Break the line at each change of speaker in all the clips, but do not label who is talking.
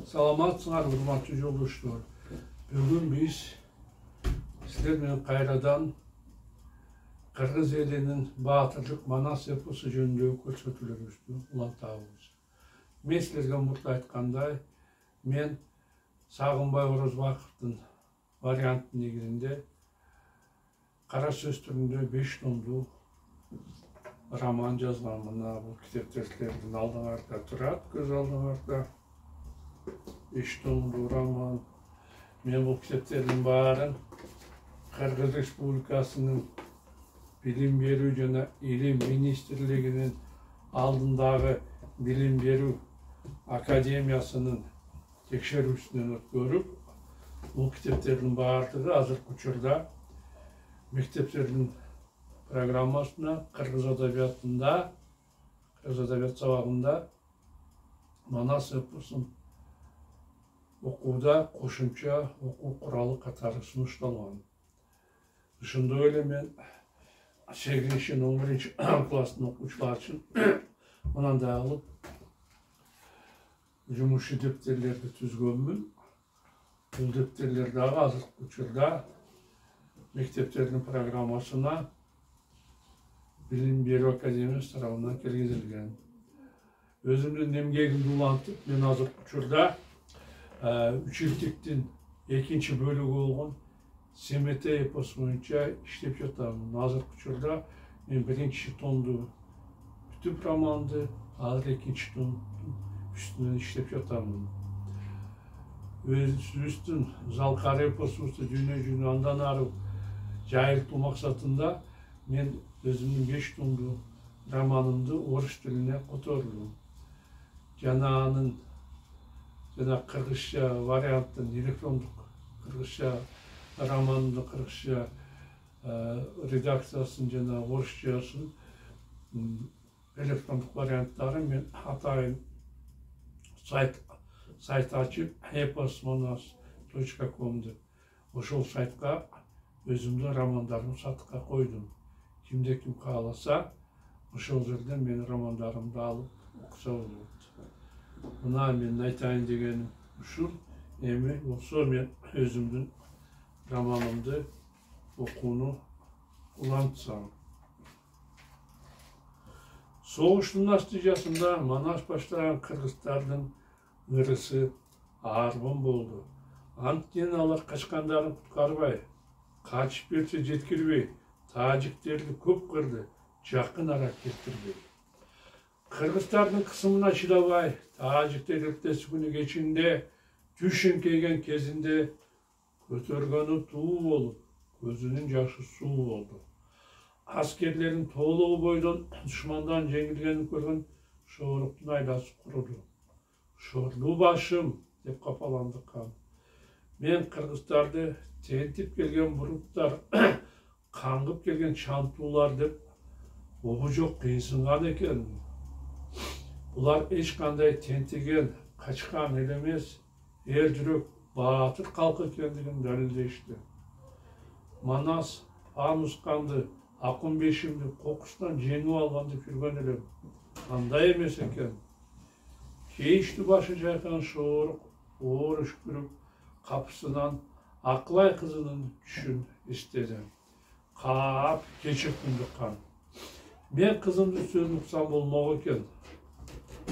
Саламатсыңар, урматтуу жолдоштор. Бүгүн биз силер менен кайрадан кыргыз элинин баатырлык Манас эпосу жөнүндөгү көрсөтүүлөрүбүздү улантабыз. Мен силерге мурда айткандай, мен Сагынбай Орозбаковдун варианты негизинде кара сөз түрүндө 5 томдуу роман жазган. Мына бул китептер силердин алдыңарда турат, көз алдыңарда. 5 томдуу роман. Мен бул китептердин баарын Кыргыз Республикасынын билим берүү жана илим министрлигинин алдындагы билим берүү академиясынын текшерүүсүнөн өткөрүп, бул китептердин баардыгы азыркы учурда мектептердин программасына кыргыз адабиятында, кыргыз адабият сабагында Манас эпосун окууда кошумча окуу куралы катары сунушталган. Ошондой эле мен 8-11 класстын окуучулары үчүн мынандай алып жумуш дептерлерди түзгөнмүн. Бул дептерлер дагы азыркы учурда мектептердин программасына билим берүү академиясы тарабынан киргизилген. Өзүмдүн эмгегимди улантып, мен азыркы учурда үчилтиктин 2 бөлүгү болгон Семете эпосу боюнча иштеп жатамын. Азыркы учурда мен 1 томду бүтүп романды, азыр 2 томдун үстүнөн иштеп жатамын. Өзүбүздүн Залкар эпосубузду дүйнө жүзүнө андан ары жайылтуу максатында мен өзүмдүн 5 томдуу романымды орус тилине котордум. Жана кыргызча варианттын электрондук кыргызча романдын кыргызча редакциясын жана орусчасын электрондук варианттары мен атайын сайт ачып epos.manas.com деп ошол сайтка өзүмдүн романдарымды сатыкка койдум. Кимде ким кааласа, ошол жерден менин романдарымды алып окуса болот. Мына мен айтайын дегеним ушул. Эми болсо мен өзүмдүн романымды окууну улантсам. Согуштун натыйжасында Манас баштаган кыргыздардын ырысы арбын болду. Анткени алар качкандарын куткарбай, качып берсе жеткирбей, тажиктерди көп кырды, жакын ара келтирбей. Кыргыздардын кысымына чыдабай, тажиктер эртеси күнү кечинде түш эңкейген кезинде көтөргөнү туу болуп, көзүнүн жашы суу болду. Аскерлерин тоолугу бойдон душмандан жеңилгенин көргөн Шооруктун айласы куруду. Шорлуу башым деп капаланды кан. Мен кыргыздарды тентип келген буруктар, каңгып келген чантуулар деп обу жок кыйынсынган экен. Булар эч кандай тентиген, качкан эл эмес, эр жүрөк, баатыр калк экендигин далилдешти. Манас Анусканды, Акунбешимди кокустан жеңип алган деп жүргөн элем. Андай эмес экен. Кейиштүү башы жайкан Шоорук оор үшкүрүп, капысынан Акылай кызынын түшүн эстеди. Каап кече күндү кан. Мен кызымдын сөзүн уксам болмок экен.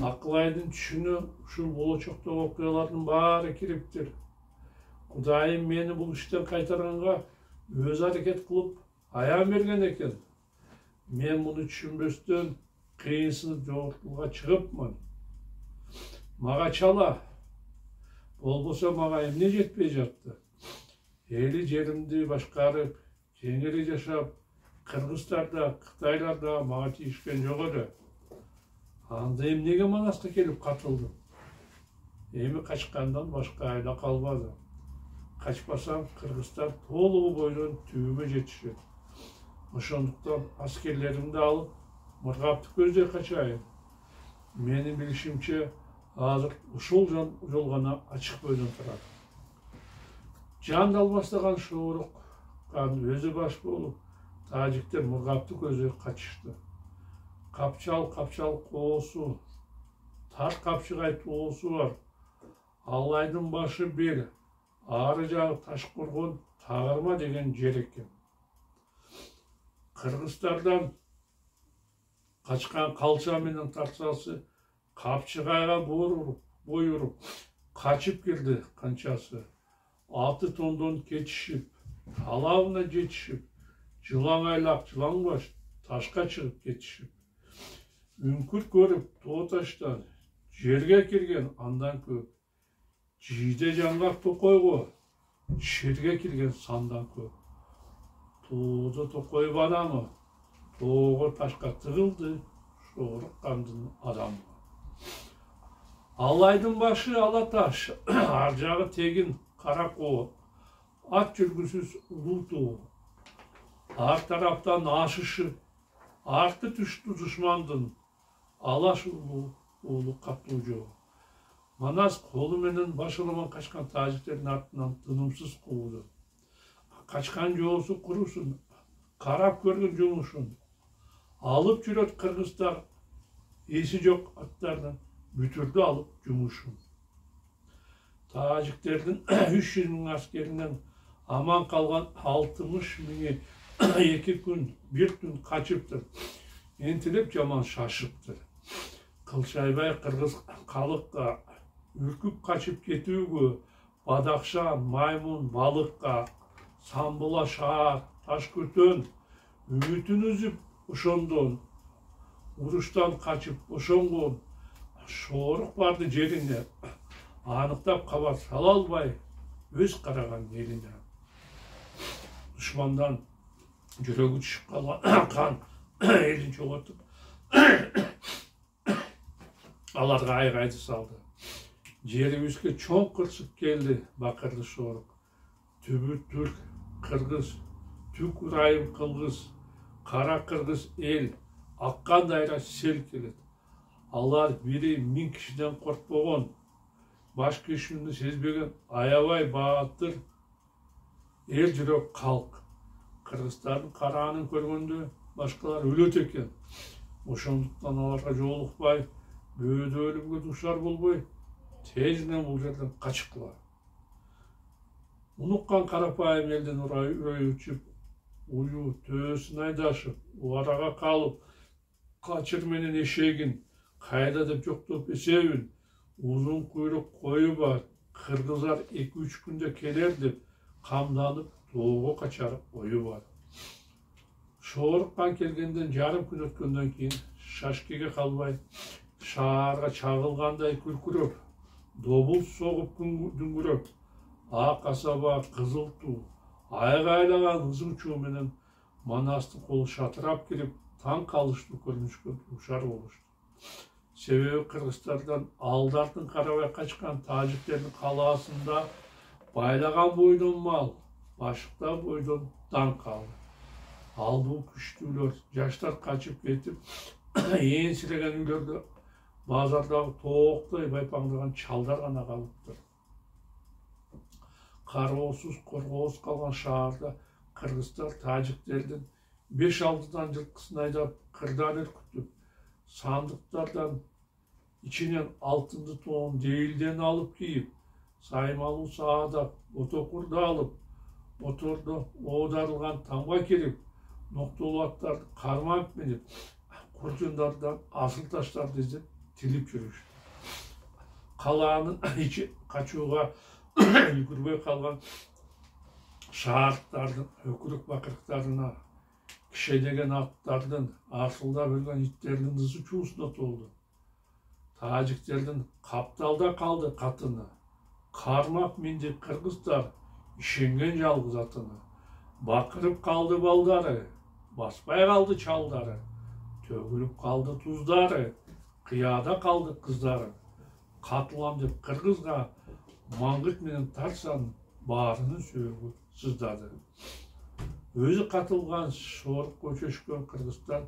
Акылайдын түшүнө ушул болочоктогу окуялардын баары кириптир. Кудайым мени бул иштен кайтарганга өз аракет кылып аян берген экен. Мен муну түшүнбөстөн кыйынсынып жогоркулга чыгыпмын. Мага чала. Болбосо мага эмне жетпей жатты. Эли жеримди башкарып, кеңири жашап, кыргыздарда, кытайларда мага тийишкен жок эле. Анда эмнеге Манаска келип катылдым? Эми качкандан башка айла калбады. Качпасам кыргыздар толугу бойдон түбүмө жетишет. Ошондуктан аскерлеримди алып, Мыргапты көздөй качайын. Менин билишимче, азыр ушул жол гана ачык бойдон турат. Жан албастаган Шоорук өзү баш болуп, тажиктер Мыргапты көздөй качышты. Капчал коосу, тар капчыгай тоосу бар. Алайдың башы бел, ары жағы Ташқорған Тағырма деген жер екен. Қырғыздардан қачқан қалша менен тарсасы Қапшығайға бой ұрып, қачып келді қаншасы. 6 тондан кетішіп, талабына жетішіп, жылан айлақ, жылан баш, ташқа шығып кетішіп. Үңкүр көріп, тоғыташтан, жерге келген андан көп. Жиде жаңғақ тоқойғы, шерге келген сандан көп. Тоғды тоқой бадамы, тоғы ташқа тығылды, шорық қандың адамы. Алайдың башы Алаташ, ар жағы тегін Қарақоғы, ат жүргісіз ұлу туы. Ар тараптан ашышы, арты түшті дұшмандың, алаш ұлы қапту жоғы. Манас қолы менен башылыман қашқан тажиктердің артынан тынымсыз қуды. Қашқан жоғысы құрысын, қарап көрген жұмышын. Алып жүрет қырғыздар, есі жоқ аттардан бүтірді алып жұмышын. Тажиктердің 300 мың аскерінен аман қалған 60 мыңы 2 күн, 1 түн қачыптыр. Ентіліп жаман шашыптыр. Қылшайбай қырғыз қалыққа, үркіп қачып кетуге, бадақша, маймун, балыққа, самбыла шаар, Ташкөтөн, үмітін үзіп ұшондон, ұрыштан қачып ұшонғон, шорық барды жеріне, анықтап қабат сала албай, өз қараған еліне. Дұшмандан жүрегі түсіп қалған қан елін жоғалтып, аларға айғайды салды. Жерімізге чоң қырсып келді бақырды шорық. Түбі түрк, қырғыз, түк ұрайым қылғыз, қара қырғыз ел, аққан дайра сел келеді. Алар бири 1000 кишиден қорқпаған, баш кешімді сезбеген аябай баатыр ел жүрек қалқ. Қырғыздардың қаранын көргенде башқалар өлет екен. Ошондықтан аларға жолықпай, бөөді өлімге душар болбой, тезінен бұл жерден қачықлар. Ұныққан қарапайым елден үрей ұчып, ұю төсін айдашып, уараға қалып, қачыр менен ешегін, қайда деп жоқтап есеуін, uzun kuyruk koyu var, Kırgızlar 2-3 günde kelerdi, kamdanıp doğuğa kaçar oyu var. Şoğurukkan kelgenden жарым күн өткөндөн кийин Шашкеге калбай, шаарга чагылгандай күркүрөп, добул согуп дүңгүрөп, ак асаба, кызыл туу, айгайлаган ызың чуу менен Манастын колу шатырап кирип, таң калыштуу көрүнүшкө дуушар болушту. Себеби кыргыздардан алдартын карабай качкан тажиктердин калаасында байлаган бойдон мал, башыкта бойдон дан калды. Ал бул күчтүүлөр жаштар качып кетип, ээрсиреген үйлөрдө базардагы тооктой байпаңдаган чалдар гана калыптыр. Кароосуз, коргоосуз калган шаарда кыргыздар тажиктердин 5-6 жылкысын айдап кырдан үркүтүп, сандыктардан içinden altındı toğun değilden alıp giyip, saymalı sağda otokurda alıp, motorda oğdarılgan tamga kerip, noktalı atlar karmak binip, kurcunlardan asıl taşlar dizip, tilip yürüyüş. Kalağının içi kaçuğa yükürmeye kalgan şahartlardan, ökürük bakırıklarına, kişedegen atlardan, asılda bölgen itlerinin hızı çuğusuna toldu. Taciklerden Kaptalda kaldı katını. Karmak mindi Kırgızlar, işengen жалгыз atını. Bakırıp kaldı baldarı, basbay kaldı çaldarı. Tөгülüp kaldı tuzları, kıyada kaldı kızları. Katılam dep Kırgızga, mangırt menen tarsan, barının söğürgü sızdadı. Өзі қатылған шорық көчөшкөн Кыргызстан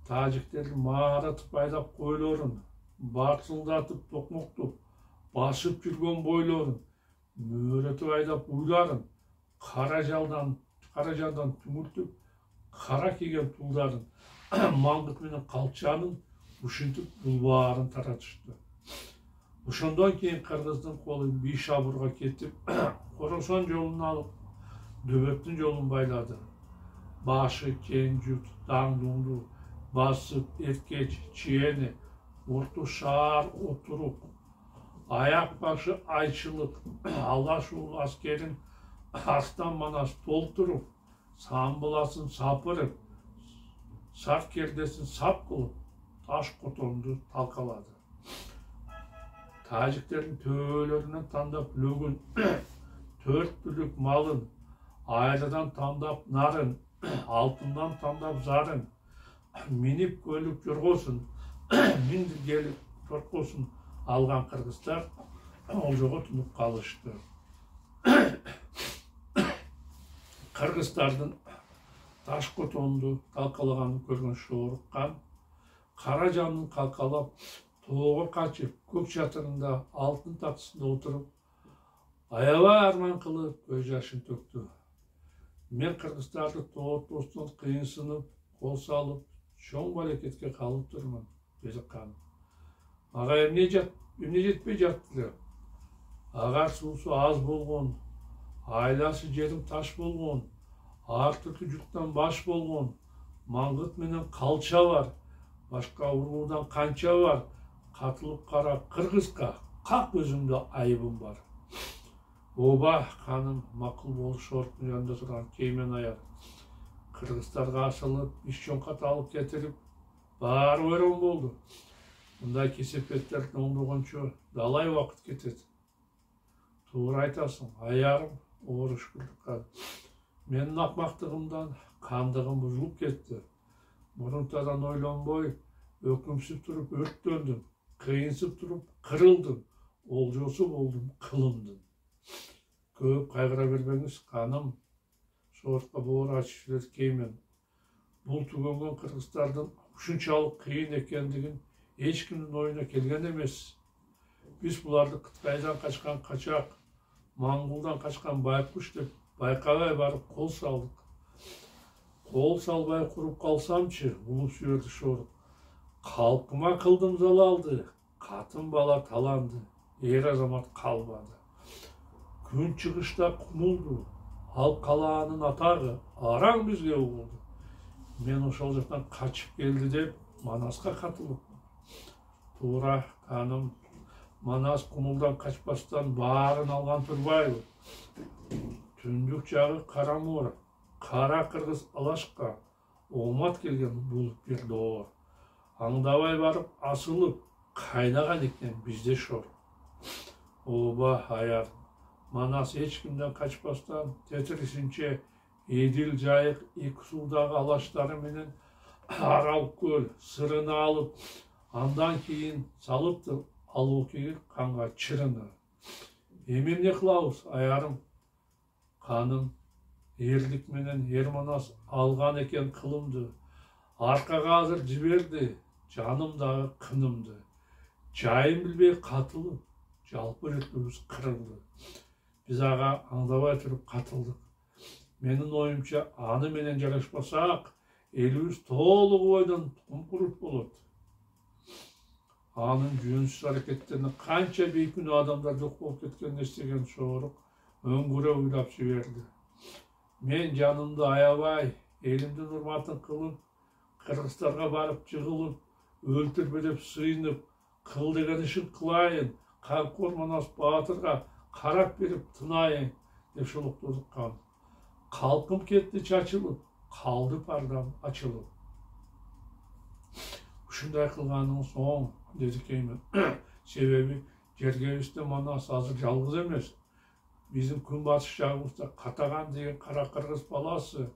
тажиктердин мааратып айдап койлорун, барсылдатып токмоктуп, басып жүргөн бойлорун, мөөрөтүп айдап уйларын, кара жалдан түмүртүп, кара кийген тулдарын, маңгыт менен калчанын ушинтип булбаарын таратышты. Ошондон кийин кыргыздын колу Бишабурга кетип, Хоросон жолун алып, Дөбөктүн жолун байлады. Башы кең жут, Даңдуңду басып, Эркеч, Чиени, Орто шаар отуруп, аяк башы айчылык, Алаш уулу аскерин Арстан Манас толтуруп, Самбыласын сапырып, Сарт кердесин сап кылып, Таш Котонду талкалады. Тажиктердин төбөлөрүнөн тандап лөгүн, 4 түлүк малын, айрадан тандап нарын, алтындан тандап зарын, минип көлүк жоргосун, миндир келип жоркосун алган кыргыздар Олжого тунуп калышты. Кыргыздардын Таш Котонду талкалаганын көргөн Шооруккан Каражандын калкалап тоого качып, көк чатырында алтын таксысында отуруп, аябай арман кылып көз жашын төктү. Мен кыргыздарды тоотостон кыйынсынып, кол салып, чоң балекетке калып турмун, деди Хан. Ага эмне жетпей жатты? Агар суусу аз болгон, айласы жерим таш болгон, ар түркү жуктан баш болгон, маңгыт менен калча бар, башка уруудан канча бар, катылып кара кыргызга, как өзүмдө айыбым бар. Оба, Ханым, макул болуп Шооруктун янында турган Кеймен аяр. Кыргыздарга ашылып, иш чоңкат алып кетирип, баары ойрон болду. Мындай кесепеттердин оңдогончо далай убакыт кетет. Туура айтасың, аярым, ооруш күлдүк. Менин акмактыгымдан кандыгым бузулуп кетти. Мурунтадан ойлонбой, өкүмсүп туруп өрттөндүм, кыйынсып туруп кырылдым, олжосу болдум кылымдын. Көп кайгыра бербеңиз, Ханым, Шоорукка боор ачып жиберди Кеймен. Бул түгөнгөн кыргыздардын ушунчалык кыйын экендигин эч кимдин оюна келген эмес. Биз буларды Кытайдан качкан качак, Моңголдон качкан байкуш деп байкабай барып кол салдык. Кол салбай куруп калсамчы, улуп жиберди Шоорук. Калкыма кылдым залалды, катын бала таланды, эр азамат калбады. Күн чыгышта кумулду, ал калаанын атагы араң бизге угулду. Мен ошол жактан качып келди деп Манаска катылып. Туура, Ханым, Манас кумулдан качпастан баарын алган турбайбы. Түндүк жагы Карамор, кара кыргыз Алашка оомат келген булуп берди оор. Аңдабай барып асылып, кайнаган экен бизде шор. Оба, аяр, Манас эч кимден качпастан тетирисинче Эдил Жайык эки суудагы алаштары менен Арал көл сырыны алып, андан кийин салыптыр Алууки канга чырыны. Эми эмне кылабыз, аярым? Ханым, эрлик менен эр Манас алган экен кылымды. Аркага азыр жиберди, жаным дагы кынымды. Жайын билбей катылып, жалпы иретибиз кырылды. Биз ага аңдабай туруп катылдык. Менин оюмча, аны менен жарашпасак, элибиз толук бойдон тумкурут болот. Анын жөнсүз аракеттерине канча бейкүнөө адамдар жок болуп кеткенин эстеген Шоорук өңгүрө уйлап жиберди. Мен жанымды аябай, элимдин урматын кылып, кыргыздарга барып жыгылып, өлтүрбө деп сыйынып, кыл деген ишин кылайын, Камкор Манас Баатырга карап берип тынайын деп шолоктоду Хан. Калкым кетти чачылып, калды пардам ачылып. Ушундай кылганыңыз оң, деди Кеймен. Себеби жергебизде Манас азыр жалгыз эмес. Биздин күнбатыш жагыбызда Катаган деген кара кыргыз баласы,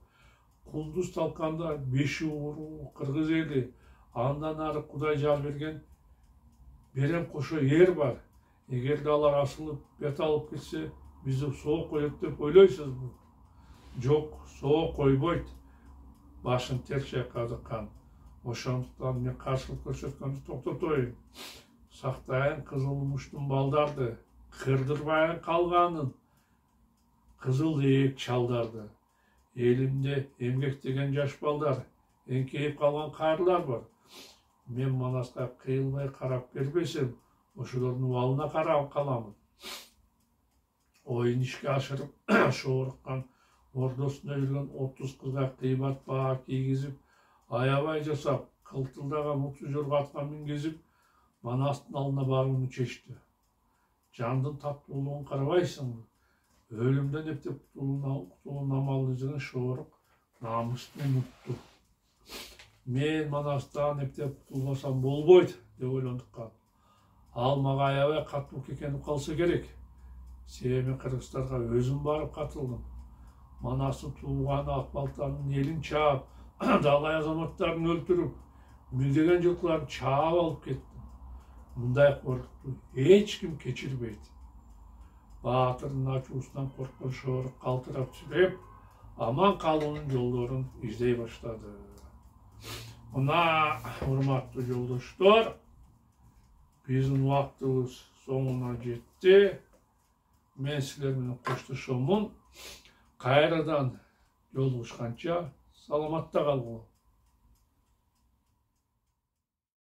Кулдуз талканда 5 уруу кыргыз эли, андан ары Кудай жар берген берем кошо эр бар. Эгерде алар асылып бет алып кетсе, бизди соо коет деп ойлойсузбу? Жок, соо койбойт. Башын терс чайкады Хан. Ошондуктан мен каршылык көрсөткөндү токтотоюн. Сактайын кызылмуштун балдарды, кырдырбайын калганын, кызыл ээк чалдарды. Элимде эмгектеген жаш балдар, эңкейип калган каарылар бар. Мен Манаска кыйылбай карап бербесем, ошолордун убалына карап каламын. Oyun işke aşırıp şoğurukkan ordosunda yürgen 30 kızga kıybat bağa kiygizip ayabay jasap kıltıldaga mutlu jorga atkan mingizip manastın alına barını çeşti. Jandın tatlılığın karabaysın. Ölümden hep kutulun amallıcının şoğuruk namusunu mutlu. Men manastan hep kutulmasam bolboydu dep oylandыкка. Al maga ayabay katlılık ekeni kalsa gerek. Себебі Қырғызстарға өзім барып қатылдым. Манасы туылғаны Ақбалтанның елін чаап, далай азаматтарын өлтіріп, мүлдеген жылқыларын чаап алып кетті. Мұндай қорлықты ешкім кешірбейді. Батырдың ачуысынан қорққан шоғыры қалтырап түсіріп, аман қалуының жолдарын іздей баштады. Мына урматтуу жолдоштор, биздин убактыбыз соңуна жетти. Men sizler менен коштошомун. Кайрадан жолугушканча саламатта калгыла.